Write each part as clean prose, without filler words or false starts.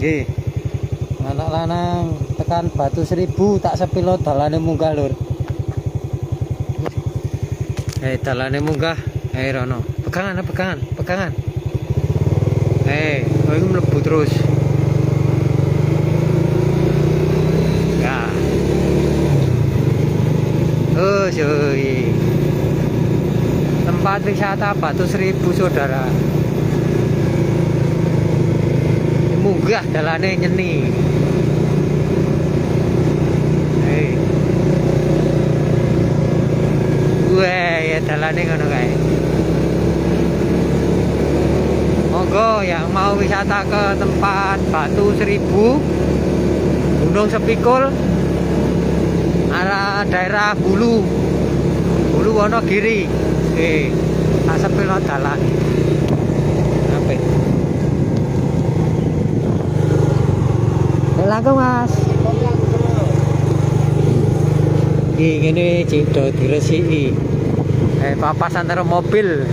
Nggih. Anak lanang tekan Batu Seribu tak sepilo dalane munggah lur. Dalane munggah. Rono. Pegangan. Oh ini mlebu terus. Ya. Oh, cuy. Tempat wisata Batu Seribu, saudara. Munggah dalane nyeni. Ya dalane ngono kae. Monggo yang mau wisata ke tempat Batu Seribu, Gunung Sepikul, arah daerah Bulu Wonogiri. Tak sepilo dalan. Apik. Langkung Mas. Ini do diresiki. Papasan antara mobil.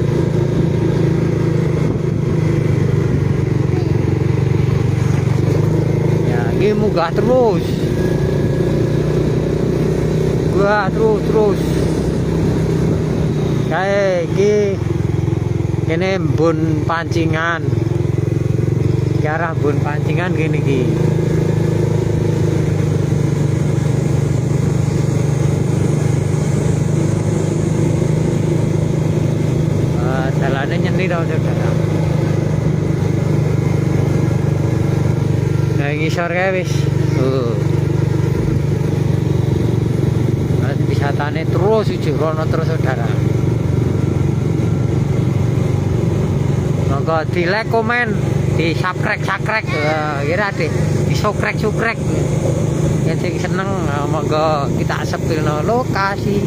Ya, ini munggah terus. Gua terus. Kayak ini Embun Pancingan. Ke arah Embun Pancingan gini ki. Jalannya nyeni tau saudara. Nah ngisor kae wis. Wisatane terus uji rono terus saudara. Monggo di like, komen, di subscribe, kira deh, di sukrek. Yang sing seneng monggo kita sepilno lokasi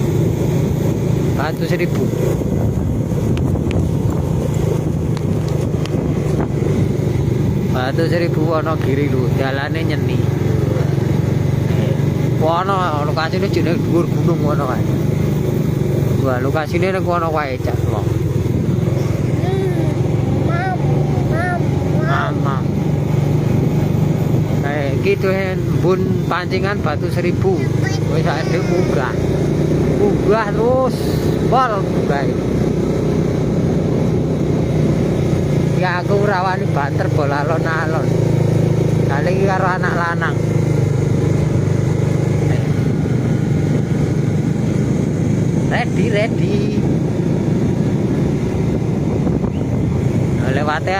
Batu Seribu. Batu Seribu Wonogiri lho, dalane nyeni. Wono lokasine jenenge dhuwur gunung ngono kae. Wah, lokasine ning kono wae cak lho. Mama. Gitu Embun Pancingan Batu Seribu. Wis ade munggah terus pol munggah. Ya aku rawani banter bola alon-alon. Kali iki karo anak lanang. Ready. Lewate